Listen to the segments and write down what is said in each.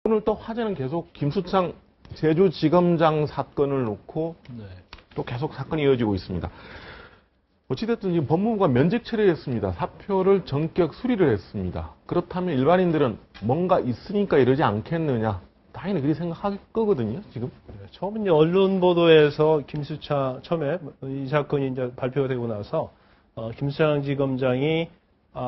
오늘 또 화제는 계속 김수창 제주지검장 사건을 놓고 또 계속 사건이 이어지고 있습니다. 어찌됐든 지금 법무부가 면직 처리했습니다. 사표를 전격 수리를 했습니다. 그렇다면 일반인들은 뭔가 있으니까 이러지 않겠느냐. 당연히 그렇게 생각할 거거든요, 지금. 처음 이제 언론 보도에서 김수창, 처음에 이 사건이 이제 발표가 되고 나서, 김수창 지검장이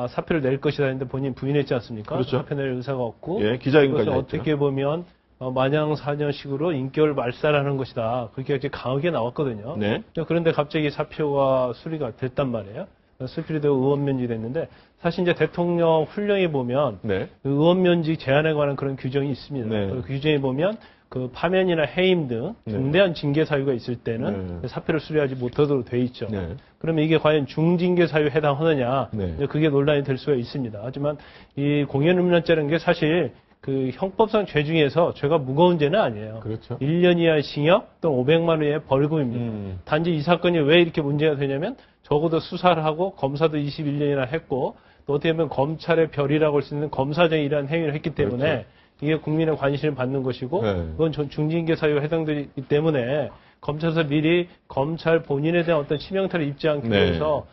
사표를 낼 것이다 했는데 본인 부인했지 않습니까? 그렇죠. 사표 낼 의사가 없고. 예, 기자회견까지 그것을 했죠. 어떻게 보면, 마냥사냥식으로 인격을 말살하는 것이다. 그렇게 이렇게 강하게 나왔거든요. 네. 그런데 갑자기 사표가 수리가 됐단 말이에요. 수리되고 의원면직이 됐는데, 사실 이제 대통령 훈령에 보면, 네. 의원면직 제한에 관한 그런 규정이 있습니다. 네. 그 규정에 보면, 그 파면이나 해임 등 중대한 징계 사유가 있을 때는 사표를 수리하지 못하도록 돼 있죠. 네. 그러면 이게 과연 중징계 사유에 해당하느냐? 네. 이제 그게 논란이 될 수가 있습니다. 하지만 이 공연음란죄라는 게 사실 그 형법상 죄 중에서 죄가 무거운 죄는 아니에요. 그렇죠. 1년 이하의 징역 또는 500만 원의 벌금입니다. 단지 이 사건이 왜 이렇게 문제가 되냐면 적어도 수사를 하고 검사도 21년이나 했고 또 어떻게 보면 검찰의 별이라고 할 수 있는 검사장이 이러한 행위를 했기 때문에 그렇죠. 이게 국민의 관심을 받는 것이고 네. 그건 중징계 사유에 해당되기 때문에 검찰에서 미리 검찰 본인에 대한 어떤 치명타를 입지 않기 네. 위해서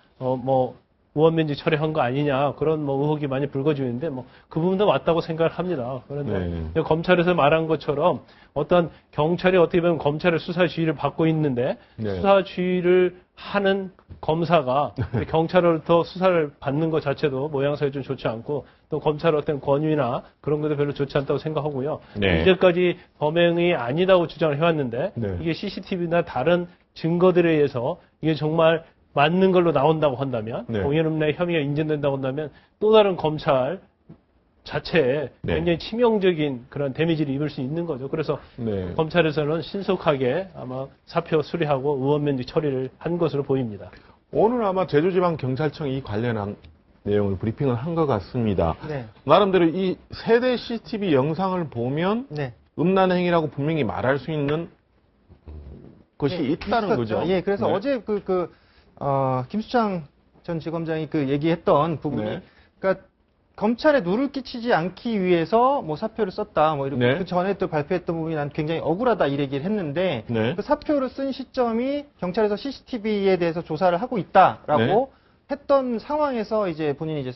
의원면직 처리한 거 아니냐 그런 의혹이 많이 불거지고 있는데 그 부분도 맞다고 생각을 합니다. 그런데 검찰에서 말한 것처럼 어떤 경찰이 어떻게 보면 검찰의 수사 지휘를 받고 있는데 수사 지휘를 하는 검사가 경찰로부터 수사를 받는 것 자체도 모양새가 좀 좋지 않고 또 검찰의 어떤 권위나 그런 것도 별로 좋지 않다고 생각하고요. 이제까지 범행이 아니다고 주장을 해왔는데 이게 CCTV나 다른 증거들에 의해서 이게 정말 맞는 걸로 나온다고 한다면 공연음란의 혐의가 인정된다고 한다면 또 다른 검찰 자체에 굉장히 치명적인 그런 데미지를 입을 수 있는 거죠. 그래서 검찰에서는 신속하게 아마 사표 수리하고 의원면직 처리를 한 것으로 보입니다. 오늘 아마 제주지방경찰청이 이 관련한 내용을 브리핑을 한 것 같습니다. 네. 나름대로 이 세대 CCTV 영상을 보면 음란 행위라고 분명히 말할 수 있는 것이 있다는 거죠. 예, 그래서 어제 김수창 전 지검장이 얘기했던 부분이, 그러니까 검찰에 누를 끼치지 않기 위해서 사표를 썼다, 이렇게 그 전에 또 발표했던 부분이 난 굉장히 억울하다 이 얘기를 했는데 그 사표를 쓴 시점이 경찰에서 CCTV에 대해서 조사를 하고 있다라고 했던 상황에서 이제 본인이 이제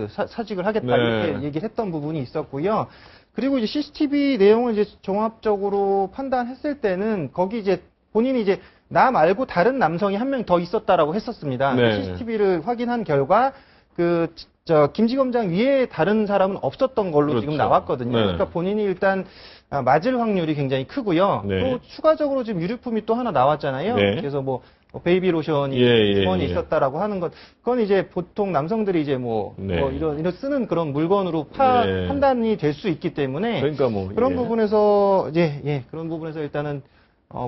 사직을 하겠다 이렇게 얘기를 했던 부분이 있었고요. 그리고 이제 CCTV 내용을 이제 종합적으로 판단했을 때는 거기 이제 본인이 이제 나 말고 다른 남성이 한 명 더 있었다라고 했었습니다. CCTV를 확인한 결과 김지검장 위에 다른 사람은 없었던 걸로 지금 나왔거든요. 그러니까 본인이 일단 맞을 확률이 굉장히 크고요. 또 추가적으로 지금 유류품이 또 하나 나왔잖아요. 그래서 베이비 로션이 주머니에 있었다라고 하는 것, 그건 이제 보통 남성들이 이제 이런 쓰는 그런 물건으로 판단이 될 수 있기 때문에 그런 부분에서 그런 부분에서 일단은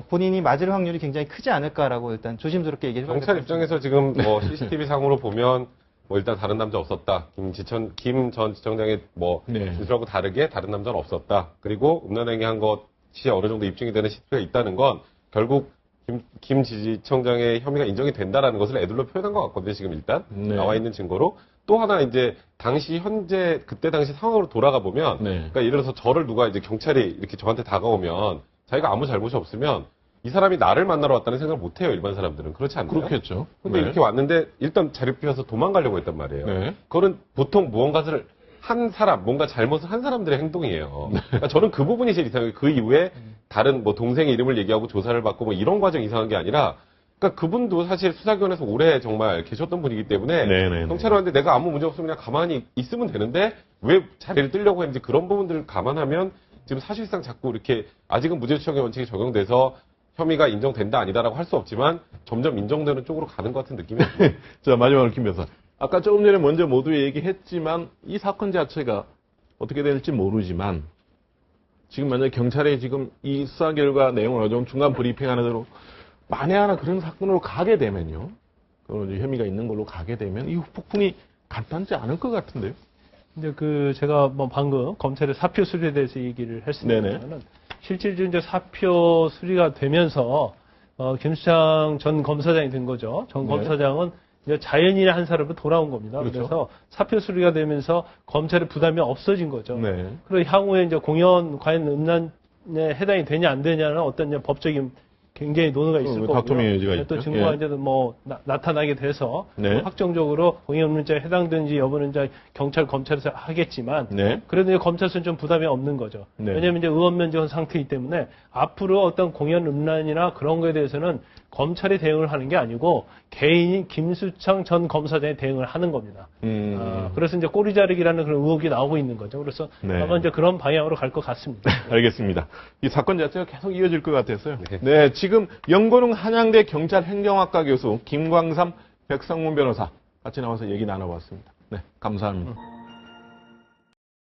본인이 맞을 확률이 굉장히 크지 않을까라고 일단 조심스럽게 얘기를 해요. 경찰 입장에서 지금 CCTV 상으로 보면 일단 다른 남자 없었다. 김 전 지청장의 진술하고 다르게 다른 남자는 없었다. 그리고 음란행위 한 것이 어느 정도 입증이 되는 CCTV가 있다는 건 결국 김 지청장의 혐의가 인정이 된다라는 것을 애들로 표현한 것 같거든요. 지금 일단 나와 있는 증거로. 또 하나 이제 그때 당시 상황으로 돌아가 보면 그러니까 예를 들어서 저를 누가 이제 경찰이 이렇게 저한테 다가오면 자기가 아무 잘못이 없으면 이 사람이 나를 만나러 왔다는 생각을 못 해요. 일반 사람들은. 그렇지 않나요? 그렇겠죠. 근데 이렇게 왔는데 일단 자리를 비워서 도망가려고 했단 말이에요. 그거는 보통 무언가를 한 사람, 뭔가 잘못을 한 사람들의 행동이에요. 그러니까 저는 그 부분이 제일 이상해요. 그 이후에 다른 동생의 이름을 얘기하고 조사를 받고 이런 과정이 이상한 게 아니라 그러니까 그분도 사실 수사기관에서 오래 정말 계셨던 분이기 때문에 경찰을 왔는데 내가 아무 문제 없으면 그냥 가만히 있으면 되는데 왜 자리를 뜨려고 했는지 그런 부분들을 감안하면 지금 사실상 자꾸 이렇게 아직은 무죄추정의 원칙이 적용돼서 혐의가 인정된다 아니다라고 할 수 없지만 점점 인정되는 쪽으로 가는 것 같은 느낌이 듭니다. 자, 마지막으로 김 변호사. 아까 조금 전에 먼저 모두 얘기했지만 이 사건 자체가 어떻게 될지 모르지만 지금 만약에 경찰이 지금 이 수사 결과 내용을 어느 정도 중간 브리핑하는 대로 만에 하나 그런 사건으로 가게 되면요. 그런 혐의가 있는 걸로 가게 되면 이 후폭풍이 간단치 않을 것 같은데요. 근데 제가 방금 검찰의 사표 수리에 대해서 얘기를 했습니다만은 실질적으로 이제 사표 수리가 되면서 김수창 전 검사장이 된 거죠. 전 검사장은 이제 자연인의 한 사람으로 돌아온 겁니다. 그렇죠. 그래서 사표 수리가 되면서 검찰의 부담이 없어진 거죠. 네. 그리고 향후에 이제 공연 과연 음란에 해당이 되냐 안 되냐는 어떤 이제 법적인 굉장히 논의가 있을 거고요. 다툼의 여지가 있죠. 또 증거가 이제 뭐 나타나게 돼서 네. 확정적으로 공연 음란죄에 해당되는지 여부는 이제 경찰 검찰에서 하겠지만 네. 그래도 이제 검찰에서는 좀 부담이 없는 거죠. 네. 왜냐하면 이제 의원 면제한 상태이기 때문에 앞으로 어떤 공연 음란이나 그런 거에 대해서는 검찰이 대응을 하는 게 아니고 개인인 김수창 전 검사장이 대응을 하는 겁니다. 그래서 이제 꼬리 자르기라는 그런 의혹이 나오고 있는 거죠. 그래서 네. 아마 이제 그런 방향으로 갈 것 같습니다. 알겠습니다. 이 사건 자체가 계속 이어질 것 같아서요. 네, 지금 연고릉 한양대 경찰행정학과 교수 김광삼 백성문 변호사 같이 나와서 얘기 나눠봤습니다. 네, 감사합니다.